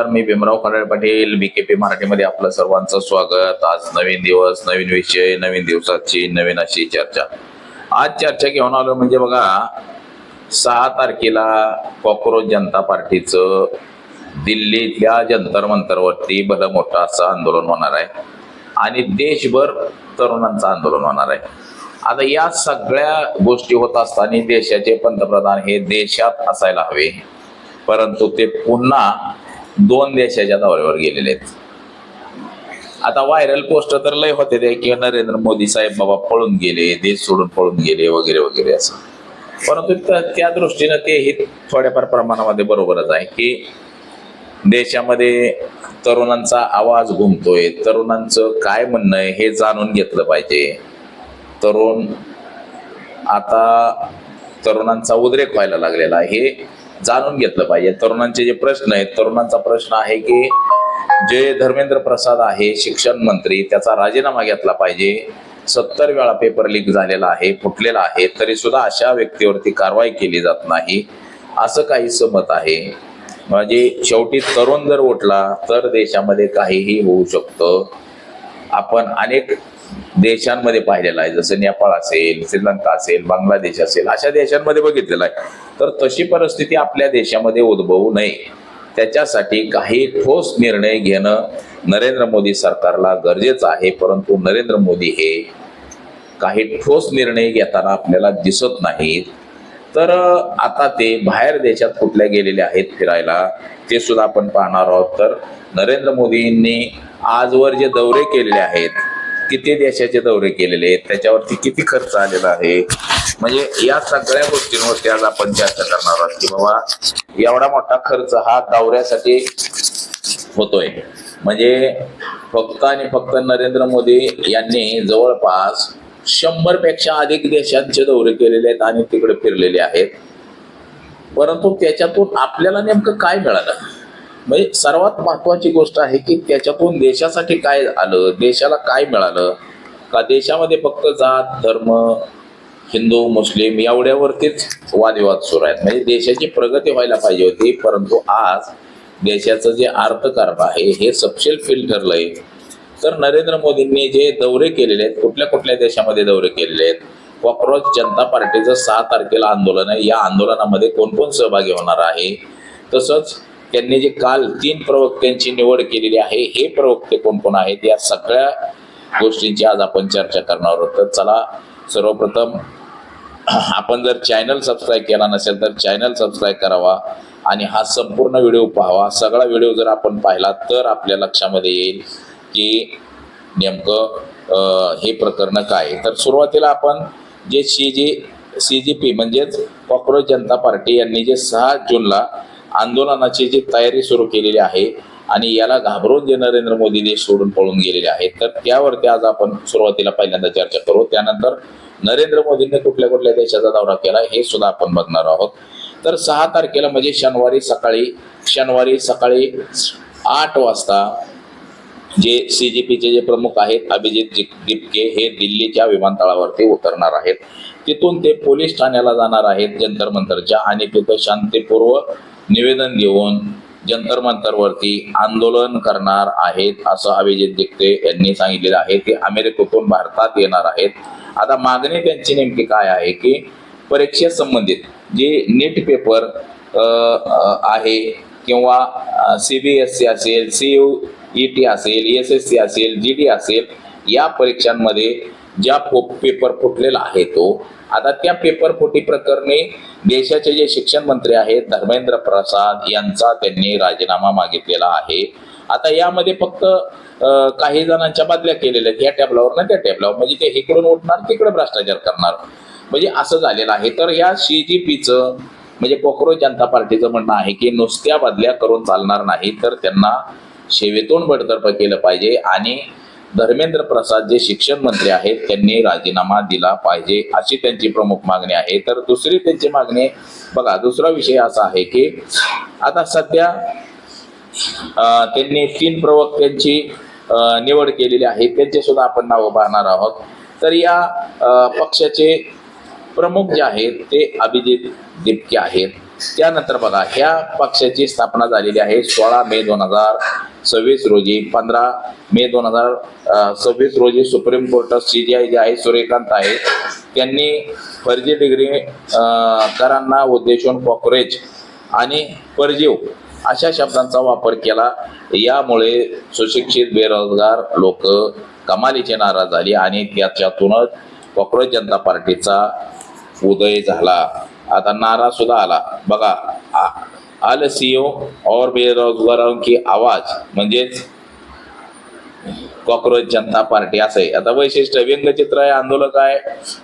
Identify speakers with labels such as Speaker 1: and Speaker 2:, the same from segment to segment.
Speaker 1: नमस्कार, मी भीमराव खंडाळे पाटील, बीकेपी मराठीमध्ये आपलं सर्वांचं स्वागत. आज नवीन दिवस, नवीन विषय, नवीन दिवसाची नवीन अशी चर्चा. आज चर्चा घेऊन आलो म्हणजे बघा, 6 तारखेला कॉक्रोच जनता पार्टीचं दिल्लीतल्या जंतर मंतरवरती भलं मोठं असं आंदोलन होणार आहे आणि देशभर तरुणांचं आंदोलन होणार आहे. आता या सगळ्या गोष्टी होत असताना देशाचे पंतप्रधान हे देशात असायला हवे, परंतु ते पुन्हा 2 देशाच्या दौऱ्यावर गेलेले आहेत. आता व्हायरल पोस्ट तर लय होते ते की नरेंद्र मोदी साहेब बाबा पळून गेले, देश सोडून पळून गेले वगैरे वगैरे असं. परंतु त्या दृष्टीनं ते हे थोड्याफार प्रमाणामध्ये बरोबरच आहे की देशामध्ये तरुणांचा आवाज घुमतोय, तरुणांचं काय म्हणणं आहे हे जाणून घेतलं पाहिजे. तरुणांचा उद्रेक व्हायला लागलेला आहे हे जाणून घेतलं पाहिजे. तरुणांचे जे प्रश्न आहेत, तरुणांचा प्रश्न आहे की जे धर्मेंद्र प्रसाद आहे शिक्षण मंत्री, त्याचा राजीनामा घेतला पाहिजे. 70 वेळा पेपर लीक झालेला आहे, फुटलेला आहे, तरी सुद्धा अशा व्यक्तीवरती कारवाई केली जात नाही, असं काहीसं मत आहे. म्हणजे शेवटी तरुण जर उठला तर देशामध्ये काहीही होऊ शकतं. आपण अनेक देशांमध्ये पाहिलेलं आहे, जसं नेपाळ असेल, श्रीलंका असेल, बांगलादेश असेल, अशा देशांमध्ये बघितलेलं आहे. तर तशी परिस्थिती आपल्या देशामध्ये उद्भवू नये, त्याच्यासाठी काही ठोस निर्णय घेणं नरेंद्र मोदी सरकारला गरजेचं आहे. परंतु नरेंद्र मोदी हे काही ठोस निर्णय घेताना आपल्याला दिसत नाहीत. तर आता ते बाहेर देशात कुठल्या गेलेले आहेत फिरायला, ते सुद्धा आपण पाहणार आहोत. तर नरेंद्र मोदींनी आजवर जे दौरे केलेले आहेत, किती देशाचे दौरे केलेले आहेत, त्याच्यावरती किती खर्च आलेला आहे, म्हणजे या सगळ्या गोष्टींवरती आज आपण चर्चा करणार आहोत की बाबा एवढा मोठा खर्च हा दौऱ्यासाठी होतोय. म्हणजे फक्त आणि फक्त नरेंद्र मोदी यांनी जवळपास 100 पेक्षा अधिक देशांचे दौरे केलेले आहेत आणि तिकडे फिरलेले आहेत. परंतु त्याच्यातून आपल्याला नेमकं काय मिळालं, म्हणजे सर्वात महत्वाची गोष्ट आहे की त्याच्यातून देशासाठी काय आलं, देशाला काय मिळालं. का देशामध्ये फक्त जात धर्म, हिंदू मुस्लिम एवढ्यावरतीच वादविवाद सुरू आहेत. म्हणजे देशाची प्रगती व्हायला पाहिजे होती, परंतु आज देशाचं जे अर्थकारण आहे हे सपशेल फेल ठरलंय. तर नरेंद्र मोदींनी जे दौरे केलेले आहेत, कुठल्या कुठल्या देशामध्ये दौरे केलेले आहेत, कॉक्रोच जनता पार्टीचं 6 तारखेला आंदोलन आहे, या आंदोलनामध्ये कोण कोण सहभागी होणार आहे, तसंच त्यांनी जे काल 3 प्रवक्त्यांची निवड केलेली आहे, हे प्रवक्ते कोण कोण आहेत, या सगळ्या गोष्टींची आज आपण चर्चा करणार आहोत. तर चला, सर्वप्रथम आपण जर चॅनल सबस्क्राईब केला नसेल तर चॅनल सबस्क्राईब करावा आणि हा संपूर्ण व्हिडिओ पाहावा. सगळा व्हिडिओ जर आपण पाहिला तर आपल्या लक्षामध्ये येईल की नेमकं हे प्रकरण काय. तर सुरुवातीला आपण जे CGP म्हणजेच कॉक्रोच जनता पार्टी यांनी जे 6 जूनला आंदोलनाची जी तयारी सुरू केलेली आहे आणि याला घाबरून जे नरेंद्र मोदी देश सोडून पळून गेलेले आहेत, तर त्यावरती आज आपण सुरुवातीला पहिल्यांदा चर्चा करू. त्यानंतर नरेंद्र मोदींनी कुठल्या कुठल्या देशाचा दौरा केला हे सुद्धा आपण बघणार आहोत. तर 6 तारखेला म्हणजे शनिवारी सकाळी 8 वाजता जे CGPचे जे प्रमुख आहेत अभिजित दिपके हे दिल्लीच्या विमानतळावरती उतरणार आहेत. तिथून ते पोलीस ठाण्याला जाणार आहेत जंतर मंतरच्या आणि तिथं शांतीपूर्व निवेदन देऊन जंतर मंतरवरती आंदोलन करणार आहेत, असं अभिजित दिपके यांनी सांगितलेलं आहे. ते अमेरिकेतून भारतात येणार आहेत. आता मागणी त्यांची नेमकी काय आहे की परीक्षेसंबंधित जे नीट पेपर आहे किंवा CBSE असेल, CUET असेल, SSC असेल, GD असेल, या परीक्षांमध्ये ज्या पेपर फुटलेला आहे तो, आता त्या पेपर फुटी प्रकरणी देशाचे जे शिक्षण मंत्री आहेत धर्मेंद्र प्रसाद यांचा त्यांनी राजीनामा मागितलेला आहे. आता यामध्ये फक्त काही जणांच्या बदल्या केलेल्या आहेत, या टॅबलावर ना त्या टॅबलावर, म्हणजे ते इकडून उठणार तिकडे भ्रष्टाचार करणार, म्हणजे असं झालेलं आहे. तर या CGPचं म्हणजे कॉक्रोच जनता पार्टीचं म्हणणं आहे की नुसत्या बदल्या करून चालणार नाही, तर त्यांना सेवेतून बडतर्फ केलं पाहिजे आणि धर्मेंद्र प्रसाद जे शिक्षण मंत्री आहेत त्यांनी राजीनामा दिला पाहिजे, अशी त्यांची प्रमुख मागणी आहे. तर दुसरी त्यांची मागणी बघा, दुसरा विषय असा आहे की आता सध्या त्यांनी 3 प्रवक्त्यांची निवड केलेली आहे, त्यांचे सुद्धा आपण नाव पाहणार आहोत. तर या पक्षाचे प्रमुख जे आहेत ते अभिजित दिपके आहेत. त्यानंतर बघा, ह्या पक्षाची स्थापना झालेली आहे 16 मे 2026 रोजी. 15 मे 2026 रोजी सुप्रीम कोर्टात CJI जे आहे सूर्यकांत आहे, त्यांनी फर्जी डिग्री करांना उद्देशून कॉक्रोच आणि परजीव अशा शब्दांचा वापर केला. यामुळे सुशिक्षित बेरोजगार लोक कमालीचे नाराज झाली आणि त्याच्यातूनच कॉक्रोच जनता पार्टीचा उदय झाला. आता नारा सुद्धा आला बघा, आल सीओ और बेरोजगारों की आवाज म्हणजेच कॉक्रोच जनता पार्टी असं आहे. आता वैशिष्ट्य, व्यंगचित्र आहे, आंदोलक आहे,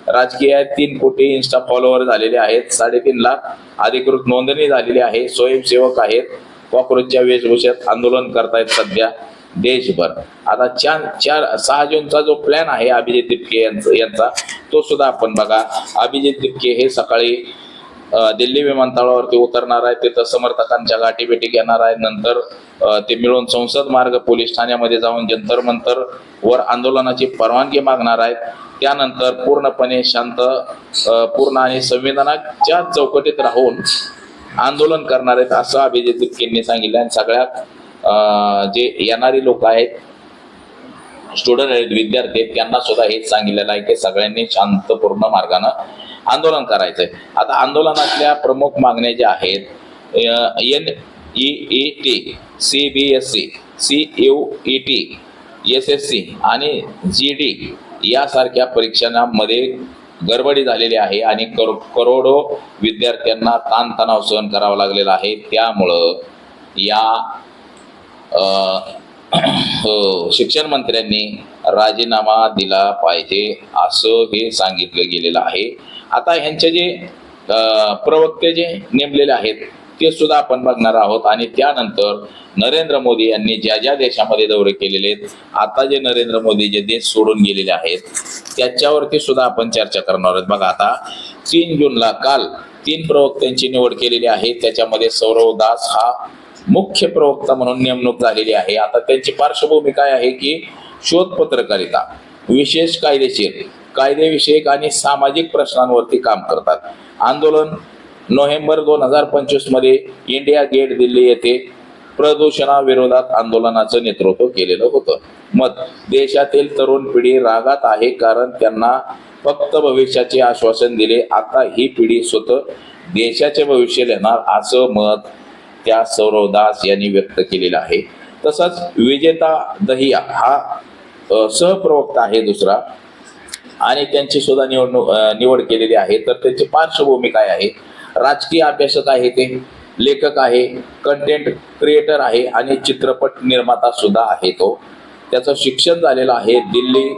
Speaker 1: राजकीय आहे, 3 कोटी इंस्टा फॉलोअर झालेले आहेत, 3.5 लाख अधिकृत नोंदणी झालेली आहे, स्वयंसेवक आहेत, कॉक्रोचच्या वेशभूषेत आंदोलन करतायत सध्या देशभर. आता 6 जूनचा जो प्लॅन आहे अभिजित तिपके यांचा तो सुद्धा आपण बघा. अभिजित तिपके हे सकाळी दिल्ली विमानतळावरती उतरणार आहे, तिथं समर्थकांच्या गाठीभेटी घेणार आहे, नंतर ते मिळून संसद मार्ग पोलीस ठाण्यामध्ये जाऊन जंतर मंतर वर आंदोलनाची परवानगी मागणार आहेत. त्यानंतर पूर्णपणे शांत, पूर्ण आणि संविधानाच्या चौकटीत राहून आंदोलन करणार आहेत असं अभिजित तिपकेंनी सांगितलं. आणि सगळ्यात जे येणारी लोक आहेत, स्टुडंट आहेत, विद्यार्थी आहेत, त्यांना सुद्धा हेच सांगितलेलं आहे की सगळ्यांनी शांतपूर्ण मार्गानं आंदोलन करायचंय. आता आंदोलनातल्या प्रमुख मागण्या ज्या आहेत, NEET, CBSE, CUET, SSC आणि GD यासारख्या परीक्षांमध्ये गडबडी झालेली आहे आणि करोडो विद्यार्थ्यांना ताणतणाव सहन करावा लागलेला आहे. त्यामुळं या शिक्षण मंत्र्यांनी राजीनामा दिला पाहिजे असं हे सांगितलं गेलेलं आहे. आता ह्यांचे जे प्रवक्ते जे नेमलेले आहेत ते सुद्धा आपण बघणार आहोत. आणि त्यानंतर नरेंद्र मोदी यांनी ज्या ज्या देशामध्ये दौरे केलेले आहेत, आता जे नरेंद्र मोदी जे देश सोडून गेलेले आहेत त्याच्यावरती सुद्धा आपण चर्चा करणार आहोत. बघा, आता 3 जूनला काल 3 प्रवक्त्यांची निवड केलेली आहे. त्याच्यामध्ये सौरव दास हा मुख्य प्रवक्ता म्हणून नेमणूक झालेली आहे. आता त्यांची पार्श्वभूमी काय आहे की शोध पत्रकारिता, विशेष कायदेशीर, कायदेविषयक आणि सामाजिक प्रश्नांवरती काम करतात. आंदोलन नोव्हेंबर 2025 मध्ये इंडिया गेट दिल्ली येथे प्रदूषणाविरोधात आंदोलनाचं नेतृत्व केलेलं होतं. मत, देशातील तरुण पिढी रागात आहे कारण त्यांना फक्त भविष्याचे आश्वासन दिले, आता ही पिढी स्वतः देशाचे भविष्य लिहिणार असं मत त्या सौरव दास यांनी व्यक्त केलेलं आहे. तसंच विजेता दहिया हा सहप्रवक्ता आहे दुसरा, आणि त्यांची सुद्धा निवड केलेली आहे. तर त्यांची पार्श्वभूमी काय आहे, राजकीय अभ्यासक आहे, ते लेखक आहे, कंटेंट क्रिएटर आहे आणि चित्रपट निर्माता सुद्धा आहे. तो त्याचं शिक्षण झालेलं आहे दिल्ली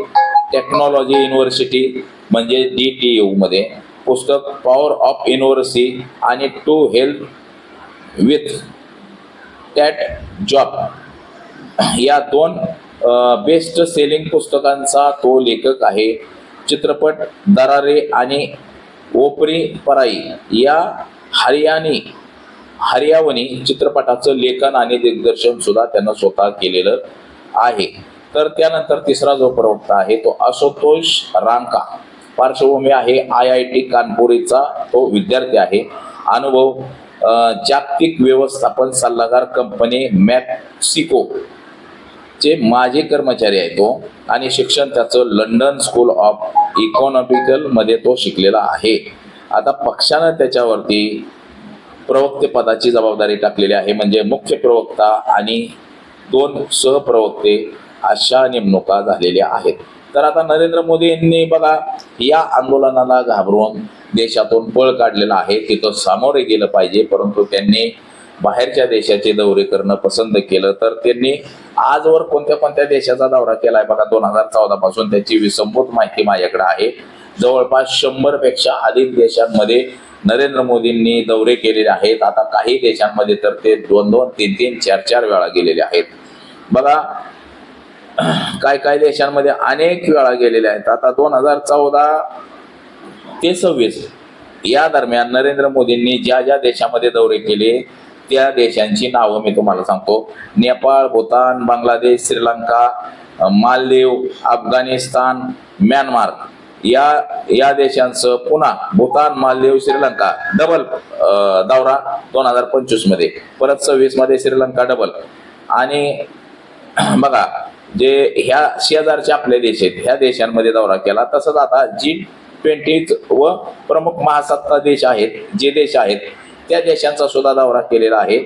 Speaker 1: टेक्नॉलॉजी युनिव्हर्सिटी म्हणजे DTU मध्ये. पुस्तक पॉवर ऑफ युनिव्हर्सिटी आणि टू हेल्थ विथ टॅट जॉब या 2 बेस्ट सेलिंग पुस्तकांचा तो लेखक आहे. चित्रपट दरारे आणि ओपरी पराई या हरियावनी चित्रपटाचं लेखन आणि दिग्दर्शन सुद्धा त्यानं स्वतः केलेलं आहे. तर त्यानंतर तिसरा जो प्रवक्ता आहे तो आशुतोष रांका. पार्श्वभूमी आहे IIT कानपुरीचा तो विद्यार्थी आहे. अनुभव जागतिक व्यवस्थापन सल्लागार कंपनी मॅक्सिको चे माजी कर्मचारी आहे तो, आणि शिक्षण त्याचं लंडन स्कूल ऑफ इकॉनॉमिकल मध्ये तो शिकलेला आहे. आता पक्षानं त्याच्यावरती प्रवक्ते पदाची जबाबदारी टाकलेली आहे, म्हणजे मुख्य प्रवक्ता आणि 2 सहप्रवक्ते अशा नेमणुका झालेल्या आहेत. तर आता नरेंद्र मोदी यांनी बघा या आंदोलनाला घाबरून देशातून पळ काढलेला आहे. तिथं सामोरे गेलं पाहिजे, परंतु त्यांनी बाहेरच्या देशाचे दौरे करणं पसंत केलं. तर त्यांनी आजवर कोणत्या कोणत्या देशाचा दौरा केलाय बघा 2014 पासून, त्याची विसंबूत माहिती माझ्याकडे आहे. जवळपास 100 पेक्षा अधिक देशांमध्ये नरेंद्र मोदींनी दौरे केलेले आहेत. आता काही देशांमध्ये तर ते 2-2, 3-3, 4-4 वेळा गेलेले आहेत. बघा काय देशांमध्ये अनेक वेळा गेलेले आहेत. आता 2014 ते 26 या दरम्यान नरेंद्र मोदींनी ज्या ज्या देशामध्ये दौरे केले त्या देशांची नावं मी तुम्हाला सांगतो. नेपाळ, भूतान, बांगलादेश, श्रीलंका, मालदीव, अफगाणिस्तान, म्यानमार या या देशांचं पुन्हा भूतान, मालदीव, श्रीलंका डबल दौरा 2025 मध्ये, परत 26 मध्ये श्रीलंका डबल. आणि बघा जे ह्या शेजारचे आपले देश आहेत ह्या देशांमध्ये दौरा केला. तसंच आता G20 व प्रमुख महासत्ता देश आहेत जे देश आहेत त्या देशांचा सुद्धा दौरा केलेला आहे.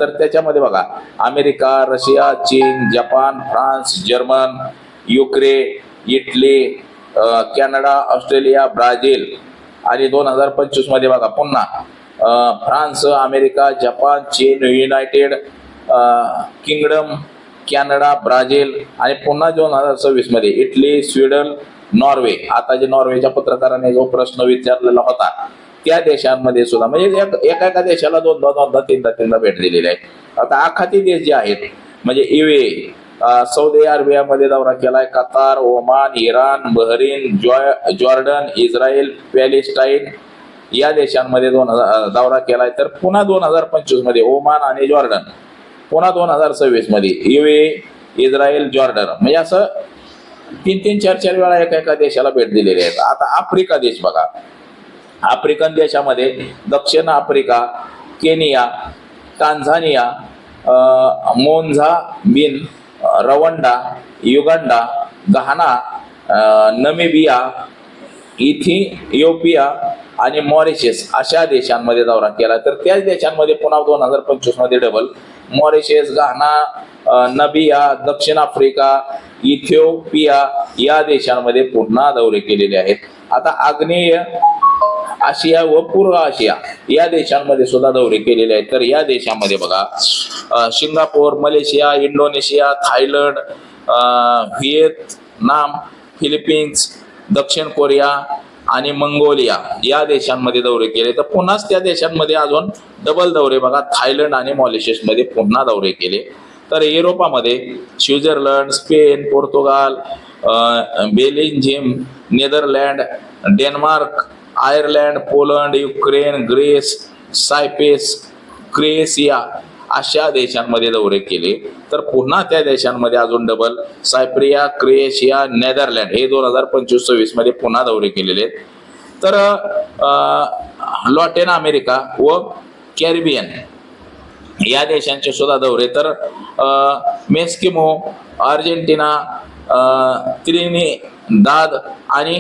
Speaker 1: तर त्याच्यामध्ये बघा अमेरिका, रशिया, चीन, Japan, France, German, Ukraine, Italy, Canada, Australia, Brazil. आणि 2025 मध्ये बघा पुन्हा फ्रान्स, अमेरिका, जपान, चीन, युनायटेड किंगडम, कॅनडा, ब्राझील आणि पुन्हा 2026 मध्ये इटली, स्वीडन, नॉर्वे. आता जे नॉर्वेच्या पत्रकाराने जो प्रश्न विचारलेला होता त्या देशांमध्ये सुद्धा म्हणजे एका देशाला दोनदा तीनदा भेट दिलेली आहे. आता आखाती देश जे आहेत म्हणजे UAE, सौदी अरेबियामध्ये दौरा केलाय, Qatar, Oman, Iran, Bahrain, Jordan, Israel, Palestine या देशांमध्ये दौरा केलाय. तर पुन्हा 2025 मध्ये ओमान आणि जॉर्डन, पुन्हा 2026 मध्ये UAE, इस्रायल, जॉर्डन. म्हणजे असं 3-4 वेळा एका देशाला भेट दिलेली आहे. आता आफ्रिका देश बघा, आफ्रिकन देशामध्ये दक्षिण Africa, Kenya, Tanzania, Mozambique, Rwanda, Uganda, Ghana, Namibia, Ethiopia आणि मॉरिशस अशा देशांमध्ये दौरा केला. तर त्याच देशांमध्ये पुन्हा 2025 मध्ये डबल मॉरिशस, घाना, नमिबिया, दक्षिण आफ्रिका, इथिओपिया या देशांमध्ये पुन्हा दौरे केलेले आहेत. आता आग्नेय आशिया व पूर्व आशिया या देशांमध्ये सुद्धा दौरे केलेले आहेत. तर या देशांमध्ये बघा Singapore, Malaysia, Indonesia, Thailand, Vietnam, Philippines, दक्षिण कोरिया आणि मंगोलिया या देशांमध्ये दौरे केले. तर पुन्हाच त्या देशांमध्ये अजून डबल दौरे बघा थायलंड आणि मॉरिशस मध्ये पुन्हा दौरे केले. तर युरोपामध्ये Switzerland, Spain, Portugal, Belgium, Netherlands, Denmark, Ireland, Poland, Ukraine, Greece, Cyprus, Croatia अशा देशांमध्ये दौरे केले. तर पुन्हा त्या देशांमध्ये अजून डबल सायप्रिया, क्रोएशिया, नेदरलँड हे 2025-26 मध्ये पुन्हा दौरे केलेले आहेत. तर लॅटिन अमेरिका व कॅरिबियन या देशांचे सुद्धा दौरे. तर मेक्सिको, अर्जेंटिना, त्रिनिदाद आणि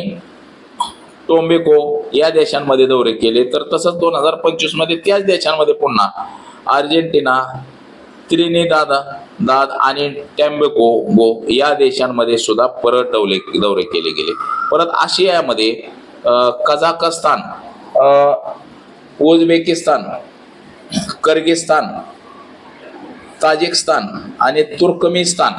Speaker 1: टोबॅगो या देशांमध्ये दौरे केले. तर तसंच 2025 मध्ये त्याच देशांमध्ये पुन्हा अर्जेंटिना, त्रिनिदाद आणि टोबॅगो या देशांमध्ये सुद्धा परत दौरे केले गेले. परत आशियामध्ये कझाकस्तान, उझबेकिस्तान, किर्गिस्तान, ताजिकिस्तान आणि तुर्कमेनिस्तान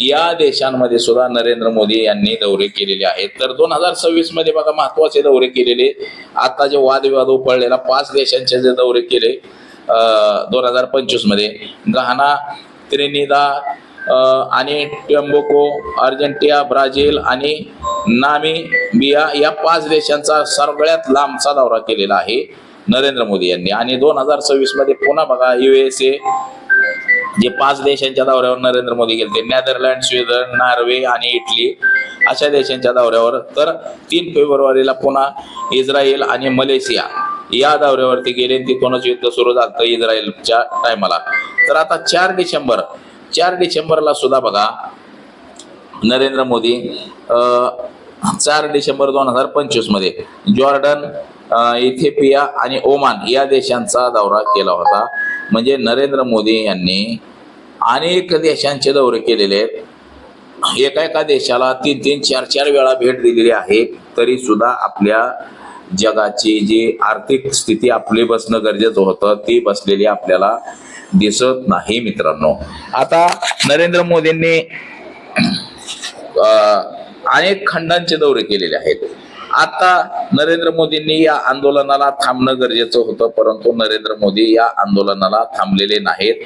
Speaker 1: या देशांमध्ये सुद्धा नरेंद्र मोदी यांनी दौरे केलेले आहेत. तर 2026 मध्ये बघा महत्वाचे दौरे केलेले. आता जे वादविवाद उपळलेला 5 देशांचे जे दौरे केले 2025 मध्ये घाना, त्रिनिदाद आणि टोबॅगो, अर्जेंटिना, ब्राझील आणि नामिबिया या 5 देशांचा सगळ्यात लांबचा दौरा केलेला आहे नरेंद्र मोदी यांनी. आणि 2026 मध्ये पुन्हा बघा USA जे 5 देशांच्या दौऱ्यावर नरेंद्र मोदी गेले, नेदरलँड, स्वीडन, नॉर्वे आणि इटली अशा देशांच्या दौऱ्यावर. तर 3 फेब्रुवारीला पुन्हा इस्रायल आणि मलेशिया या दौऱ्यावरती गेले. तिथूनच युद्ध सुरू झालं इस्रायलच्या टायमाला. तर आता 4 डिसेंबरला सुद्धा बघा नरेंद्र मोदी 4 डिसेंबर 2025 मध्ये जॉर्डन, इथिओपिया आणि ओमान या देशांचा दौरा केला होता. म्हणजे नरेंद्र मोदी यांनी अनेक देशांचे दौरे केलेले आहेत. एका देशाला 3-4 वेळा भेट दिलेली आहे. तरी सुद्धा आपल्या जगाची जी आर्थिक स्थिती आपली बसणं गरजेचं होतं ती बसलेली आपल्याला दिसत नाही मित्रांनो. आता नरेंद्र मोदींनी अनेक खंडांचे दौरे केलेले आहेत. आता नरेंद्र मोदींनी या आंदोलनाला थांबणं गरजेचं होतं, परंतु नरेंद्र मोदी या आंदोलनाला थांबलेले नाहीत.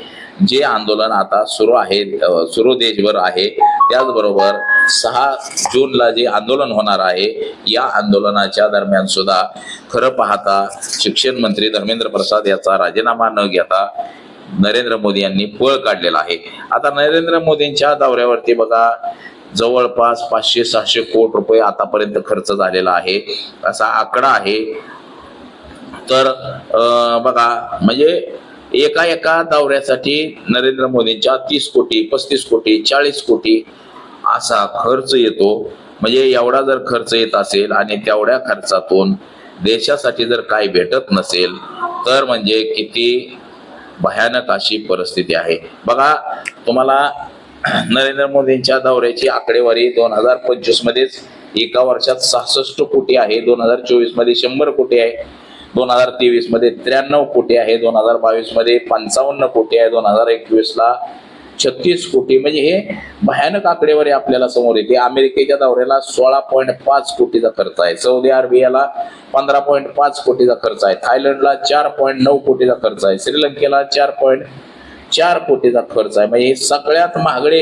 Speaker 1: जे आंदोलन आता सुरू देशभर आहे, त्याचबरोबर 6 जूनला जे आंदोलन होणार आहे या आंदोलनाच्या दरम्यान सुद्धा खरं पाहता शिक्षण मंत्री धर्मेंद्र प्रसाद याचा राजीनामा न घेता नरेंद्र मोदी यांनी पळ काढलेला आहे. आता नरेंद्र मोदींच्या दौऱ्यावरती बघा जवळपास 500-600 कोटी रुपये आतापर्यंत खर्च झालेला आहे असा आकडा आहे. तर बघा म्हणजे एका दौऱ्यासाठी नरेंद्र मोदींच्या 30 कोटी 35 कोटी 40 कोटी असा खर्च येतो. म्हणजे एवढा जर खर्च येत असेल आणि तेवढ्या खर्चातून देशासाठी जर काही भेटत नसेल तर म्हणजे किती भयानक अशी परिस्थिती आहे. बघा तुम्हाला नरेंद्र मोदींच्या दौऱ्याची आकडेवारी 2025 मध्येच एका वर्षात 66 कोटी आहे, 2024 मध्ये 100 कोटी आहे, 2023 मध्ये 93 कोटी आहे, 2022 मध्ये 55 कोटी आहे, 2021 ला 36 कोटी. म्हणजे हे भयानक आकडेवारी आपल्याला समोर येते. अमेरिकेच्या दौऱ्याला 16.5 कोटीचा खर्च आहे, सौदी अरेबियाला 15.5 कोटीचा खर्च आहे, थायलंडला 4.9 कोटीचा खर्च आहे, श्रीलंकेला 4.4 कोटीचा खर्च आहे. म्हणजे सगळ्यात महागडे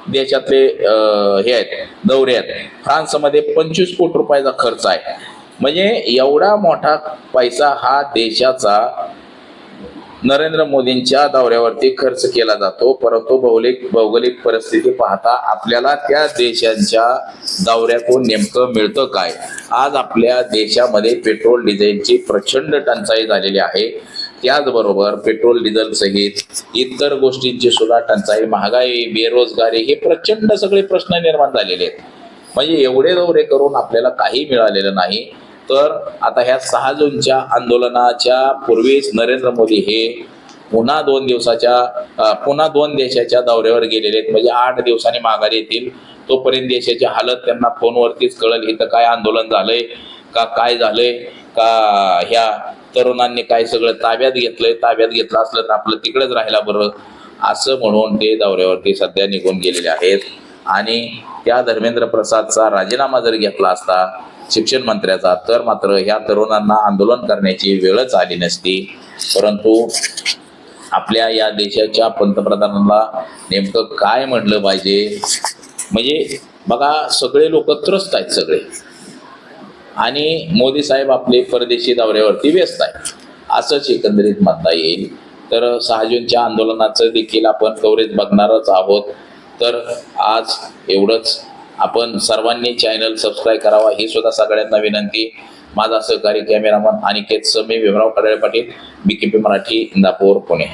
Speaker 1: देशातले हे आहेत दौरे आहेत. फ्रान्समध्ये 25 कोटी रुपयाचा खर्च आहे. म्हणजे एवढा मोठा पैसा हा देशाचा नरेंद्र मोदींच्या दौऱ्यावरती खर्च केला जातो. परंतु भौगोलिक परिस्थिती पाहता आपल्याला त्या देशांच्या दौऱ्यातून नेमकं मिळतं काय? आज आपल्या देशामध्ये पेट्रोल डिझेलची प्रचंड टंचाई झालेली आहे. त्याचबरोबर पेट्रोल डिझेल सहित इतर गोष्टींची सुद्धा टंचाई, महागाई, बेरोजगारी हे प्रचंड सगळे प्रश्न निर्माण झालेले आहेत. म्हणजे एवढे दौरे करून आपल्याला काही मिळालेलं नाही. तर आता ह्या 6 जूनच्या आंदोलनाच्या पूर्वीच नरेंद्र मोदी हे पुन्हा 2 देशाच्या दौऱ्यावर गेलेले आहेत. म्हणजे 8 दिवसांनी माघारी येतील. तोपर्यंत देशाची हालत त्यांना फोनवरतीच कळेल. इथं काय आंदोलन झालंय का, काय झालंय का, ह्या तरुणांनी काय सगळं ताब्यात घेतलं असलं तर आपलं तिकडेच राहायला बरं, असं म्हणून ते दौऱ्यावरती सध्या निघून गेलेले आहेत. आणि त्या धर्मेंद्र प्रसादचा राजीनामा जर घेतला असता शिक्षण मंत्र्याचा तर मात्र ह्या तरुणांना आंदोलन करण्याची वेळच आली नसती. परंतु आपल्या या देशाच्या पंतप्रधानांना नेमकं काय म्हणलं पाहिजे? म्हणजे बघा सगळे लोक त्रस्त आहेत सगळे, आणि मोदी साहेब आपले परदेशी दौऱ्यावरती व्यस्त आहेत असंच एकंदरीत म्हणता येईल. तर 6 जूनच्या आंदोलनाचं देखील आपण कव्हरेज बघणारच आहोत. तर आज एवढंच. आपण सर्वांनी चॅनल सबस्क्राईब करावा ही सुद्धा सगळ्यांना विनंती. माझा सहकारी कॅमेरामन अनिकेत समी, भीमराव कडाळे पाटील, BKP मराठी, इंदापूर, पुणे.